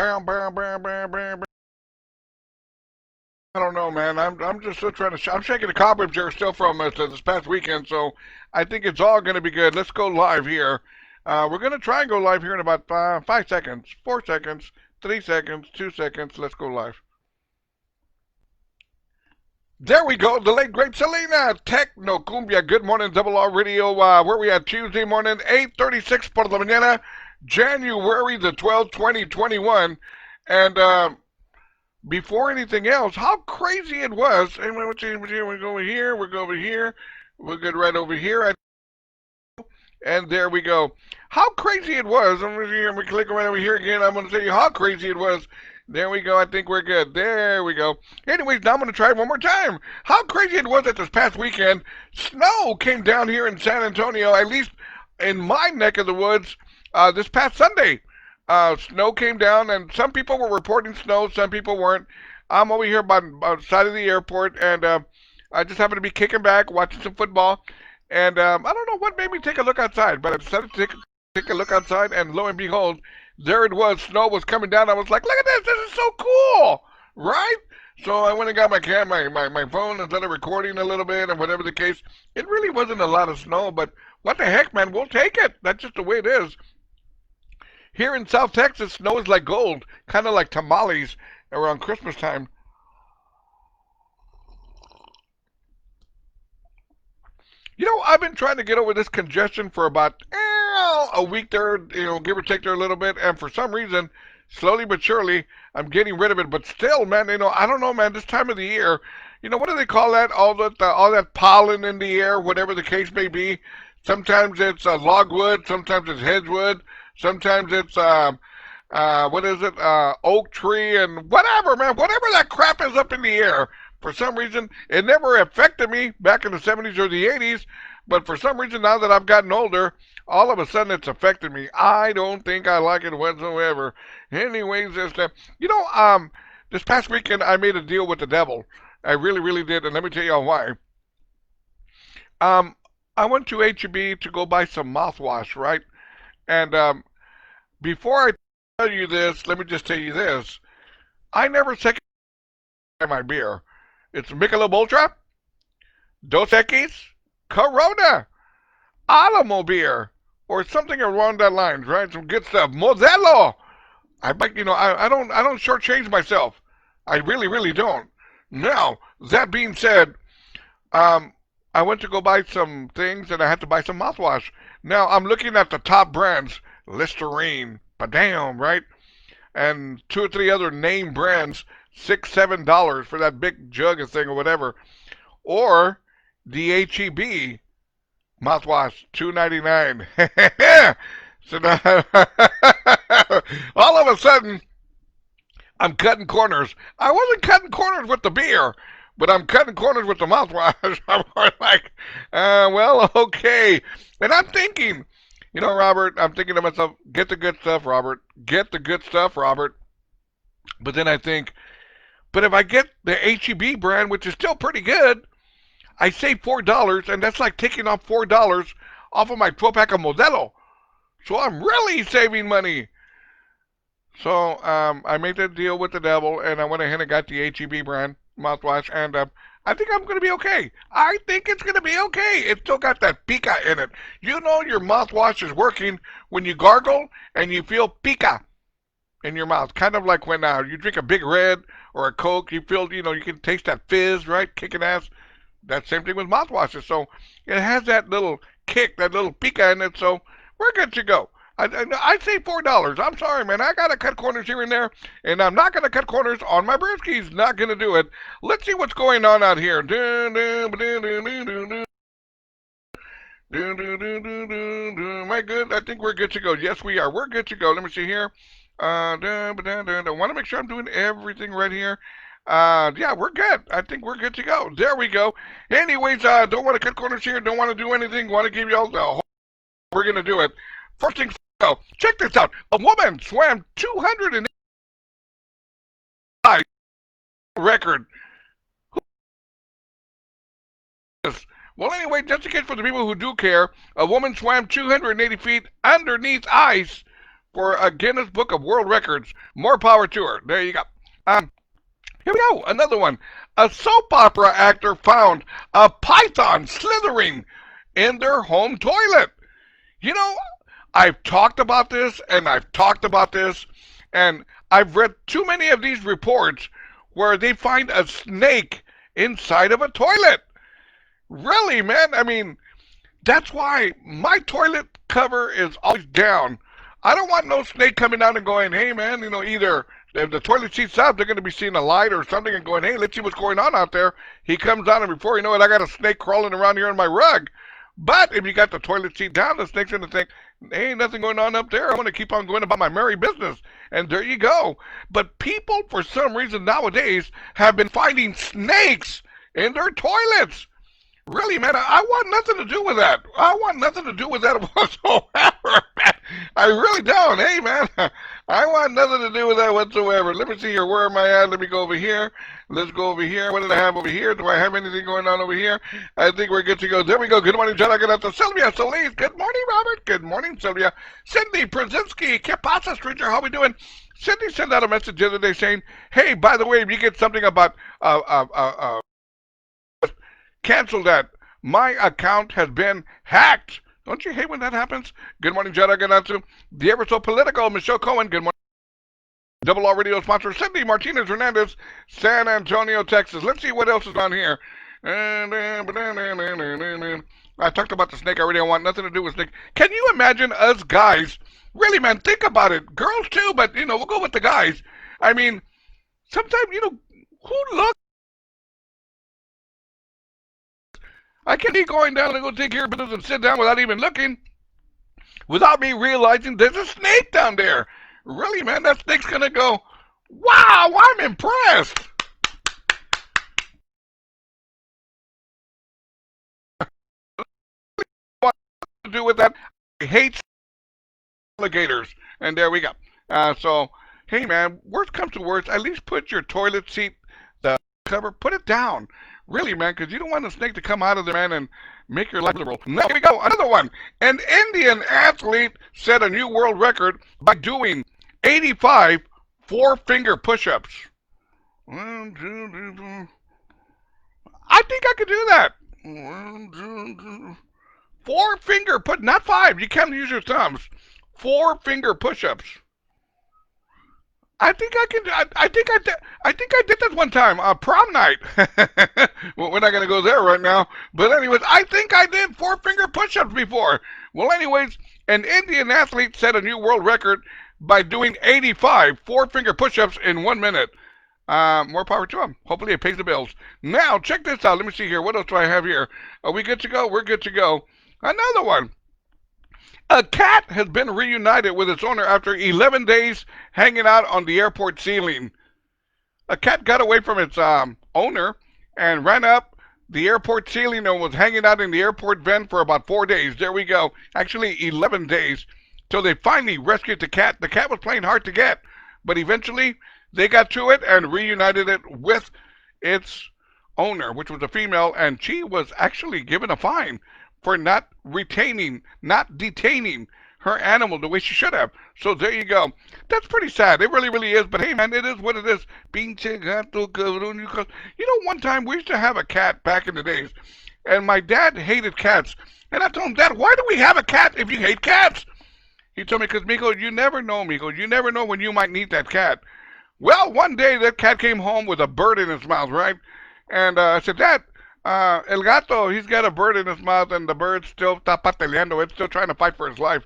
I don't know, man. I'm just still trying to. I'm shaking the cobwebs here still from this past weekend, so I think it's all going to be good. Let's go live here. We're going to try and go live here in about 5 seconds, 4 seconds, 3 seconds, 2 seconds. Let's go live. There we go. The late great Selena Techno Cumbia. Good morning, Double R Radio. Where we at Tuesday morning, 8:36 por la mañana, January the 12th, 2021, and before anything else, how crazy it was. And we go over here, we go over here, we'll get right over here, and there we go. How crazy it was. I'm going to click right over here again. I'm going to tell you how crazy it was. There we go. I think we're good. There we go. Anyways, now I'm going to try it one more time. How crazy it was that this past weekend, snow came down here in San Antonio, at least in my neck of the woods, this past Sunday. Snow came down, and some people were reporting snow, some people weren't. I'm over here by the side of the airport, and I just happened to be kicking back, watching some football, and I don't know what made me take a look outside, but I decided to take a look outside, and lo and behold, there it was. Snow was coming down. I was like, look at this. This is so cool, right? So I went and got my phone and started recording a little bit, and whatever the case. It really wasn't a lot of snow, but what the heck, man? We'll take it. That's just the way it is. Here in South Texas, snow is like gold, kind of like tamales around Christmas time. You know, I've been trying to get over this congestion for about a week there, give or take there a little bit, and for some reason, slowly but surely, I'm getting rid of it. But still, man, I don't know, man, this time of the year, what do they call that? All that pollen in the air, whatever the case may be. Sometimes it's logwood, sometimes it's hedgewood, sometimes it's what is it? Oak tree and whatever, man. Whatever that crap is up in the air. For some reason, it never affected me back in the 70s or the 80s, but for some reason now that I've gotten older, all of a sudden it's affected me. I don't think I like it whatsoever. Anyways, this past weekend I made a deal with the devil. I really, really did, and let me tell you why. Um, I went to H-E-B to go buy some mouthwash, right? And before I tell you this, let me just tell you this. I never second my beer. It's Michelob Ultra, Dos Equis, Corona, Alamo beer, or something along that lines, right? Some good stuff. Modelo. I don't shortchange myself. I really, really don't. Now, that being said, um, I went to go buy some things and I had to buy some mouthwash. Now, I'm looking at the top brands, Listerine, Padam, right? And two or three other name brands, $6, $7 for that big jug of thing or whatever. Or the HEB mouthwash, $2.99. So now, all of a sudden, I'm cutting corners. I wasn't cutting corners with the beer, but I'm cutting corners with the mouthwash. I'm more like, well, okay. And I'm thinking, Robert, I'm thinking to myself, get the good stuff, Robert. Get the good stuff, Robert. But then I think, but if I get the HEB brand, which is still pretty good, I save $4, and that's like taking off $4 off of my 12-pack of Modelo. So I'm really saving money. So I made that deal with the devil, and I went ahead and got the HEB brand mouthwash, and I think I'm going to be okay. I think it's going to be okay. It's still got that pica in it. Your mouthwash is working when you gargle and you feel pica in your mouth. Kind of like when you drink a Big Red or a Coke, you feel, you can taste that fizz, right? Kicking ass. That same thing with mouthwashes. So it has that little kick, that little pica in it, so we're good to go. I say $4. I'm sorry, man. I gotta cut corners here and there, and I'm not gonna cut corners on my brewskis. Not gonna do it. Let's see what's going on out here. Am I good? I think we're good to go. Yes, we are. We're good to go. Let me see here. I want to make sure I'm doing everything right here. Yeah, we're good. I think we're good to go. There we go. Anyways, don't want to cut corners here. Don't want to do anything. Want to give you all the whole. We're gonna do it. First things first. Check this out. A woman swam 205 record. Well, anyway, just in case for the people who do care, a woman swam 280 feet underneath ice for a Guinness Book of World Records. More power to her. There you go. Here we go. Another one. A soap opera actor found a python slithering in their home toilet. You know, I've talked about this and I've talked about this, and I've read too many of these reports where they find a snake inside of a toilet. Really, man? I mean, that's why my toilet cover is always down. I don't want no snake coming out and going, hey, man, either if the toilet seat's up, they're going to be seeing a light or something and going, hey, let's see what's going on out there. He comes on, and before you know it, I got a snake crawling around here on my rug. But if you got the toilet seat down, the snake's going to think, there ain't nothing going on up there. I want to keep on going about my merry business. And there you go. But people, for some reason nowadays, have been finding snakes in their toilets. Really, man, I want nothing to do with that. I want nothing to do with that whatsoever, man. I really don't. Hey, man, I want nothing to do with that whatsoever. Let me see here. Where am I at? Let me go over here. Let's go over here. What did I have over here? Do I have anything going on over here? I think we're good to go. There we go. Good morning, John. I got out to Sylvia Solis. Good morning, Robert. Good morning, Sylvia. Cindy Brzezinski. ¿Qué pasa, stranger? How we doing? Cindy sent out a message the other day saying, hey, by the way, if you get something about cancel that. My account has been hacked. Don't you hate when that happens? Good morning, Jed. I got out to the ever so political Michelle Cohen. Good morning. Double R Radio sponsor Cindy Martinez Hernandez, San Antonio, Texas. Let's see what else is on here. I talked about the snake already. I want nothing to do with snake. Can you imagine us guys? Really, man, think about it. Girls too, but we'll go with the guys. I mean, sometimes who looks. I can't be going down and go take care of business and sit down without even looking, without me realizing there's a snake down there. Really, man, that snake's going to go, wow, I'm impressed. What to do with that? I hate alligators. And there we go. So, hey, man, worst comes to worst, at least put your toilet seat, the cover, put it down. Really, man, because you don't want a snake to come out of there, man, and make your life miserable. Now, here we go. Another one. An Indian athlete set a new world record by doing 85 four-finger push-ups. 1, 2, 3, 4. I think I could do that. 1, 2, 3. Four-finger not 5. You can't use your thumbs. Four-finger push-ups. I think I can. I think I did that one time. Prom night. Well, we're not gonna go there right now. But anyways, I think I did four-finger push-ups before. Well, anyways, an Indian athlete set a new world record by doing 85 four-finger push-ups in 1 minute. More power to him. Hopefully, it pays the bills. Now, check this out. Let me see here. What else do I have here? Are we good to go? We're good to go. Another one. A cat has been reunited with its owner after 11 days hanging out on the airport ceiling. A cat got away from its owner and ran up the airport ceiling and was hanging out in the airport vent for about 4 days. There we go. Actually, 11 days. Till they finally rescued the cat. The cat was playing hard to get, but eventually they got to it and reunited it with its owner, which was a female, and she was actually given a fine for not detaining her animal the way she should have. So there you go. That's pretty sad. It really, really is. But hey, man, it is what it is. Pinche gato cabrón. One time we used to have a cat back in the days, and my dad hated cats. And I told him, Dad, why do we have a cat if you hate cats? He told me, because, Mijo, you never know, Mijo. You never know when you might need that cat. Well, one day that cat came home with a bird in his mouth, right? And I said, Dad, El Gato, he's got a bird in his mouth, and the bird's still está pataleando. It's still trying to fight for his life.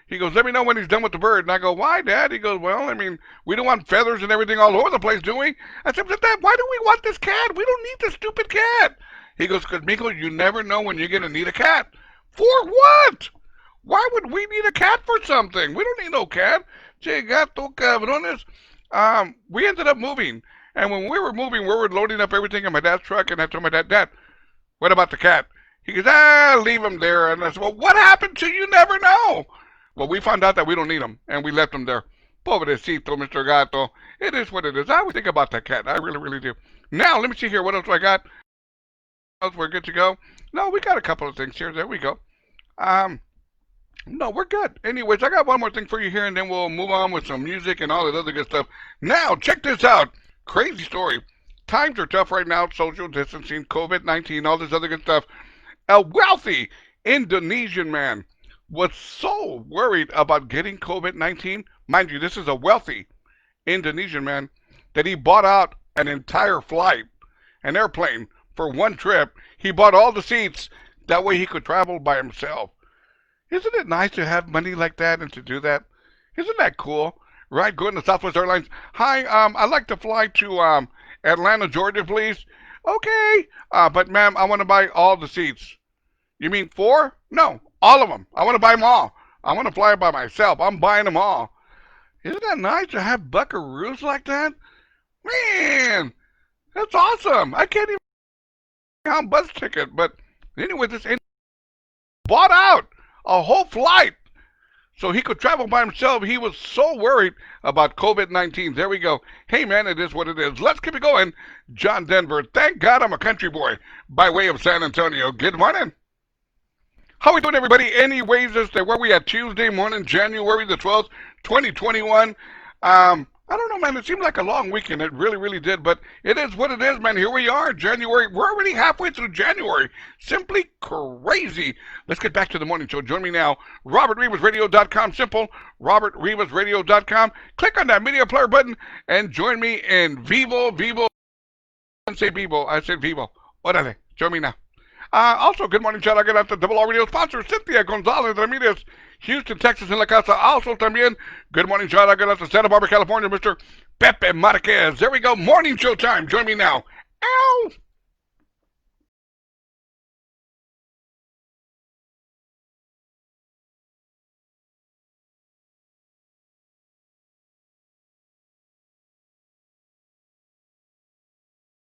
He goes, let me know when he's done with the bird. And I go, why, Dad? He goes, well, I mean, we don't want feathers and everything all over the place, do we? I said, Dad, why do we want this cat? We don't need this stupid cat. He goes, because, Miko, you never know when you're going to need a cat. For what? Why would we need a cat for something? We don't need no cat. Che gato cabrones. We ended up moving. And when we were moving, we were loading up everything in my dad's truck. And I told my dad, Dad, what about the cat? He goes, leave him there. And I said, well, what happened to you never know? Well, we found out that we don't need him, and we left him there. Pobrecito, Mr. Gato. It is what it is. I always think about that cat. I really, really do. Now, let me see here. What else I got? We're good to go. No, we got a couple of things here. There we go. No, we're good. Anyways, I got one more thing for you here, and then we'll move on with some music and all that other good stuff. Now, check this out. Crazy story. Times are tough right now. Social distancing, COVID-19, all this other good stuff. A wealthy Indonesian man was so worried about getting COVID-19. Mind you, this is a wealthy Indonesian man that he bought out an entire flight, an airplane, for one trip. He bought all the seats. That way he could travel by himself. Isn't it nice to have money like that and to do that? Isn't that cool? Right? Going to Southwest Airlines. Hi, I'd like to fly to Atlanta, Georgia, please. Okay, but ma'am, I want to buy all the seats. You mean four? No, all of them. I want to buy them all. I want to fly by myself. I'm buying them all. Isn't that nice to have buckaroos like that? Man, that's awesome. I can't even count bus ticket, but anyway, this bought out a whole flight so he could travel by himself. He was so worried about COVID-19. There we go. Hey, man, it is what it is. Let's keep it going. John Denver, thank God I'm a country boy by way of San Antonio. Good morning. How we doing, everybody? Anyways, where we at Tuesday morning, January the 12th, 2021. I don't know, man. It seemed like a long weekend. It really, really did. But it is what it is, man. Here we are, January. We're already halfway through January. Simply crazy. Let's get back to the morning show. Join me now. robertrivasradio.com. Simple. robertrivasradio.com. Click on that media player button and join me in Vivo. I didn't say Vivo. I said Vivo. Órale. Join me now. Also, good morning, chat. I got out the Double R Radio sponsor, Cynthia Gonzalez Ramirez, Houston, Texas, in La Casa. Also, también, good morning, chat. I got out to Santa Barbara, California, Mr. Pepe Marquez. There we go. Morning show time. Join me now. Ow!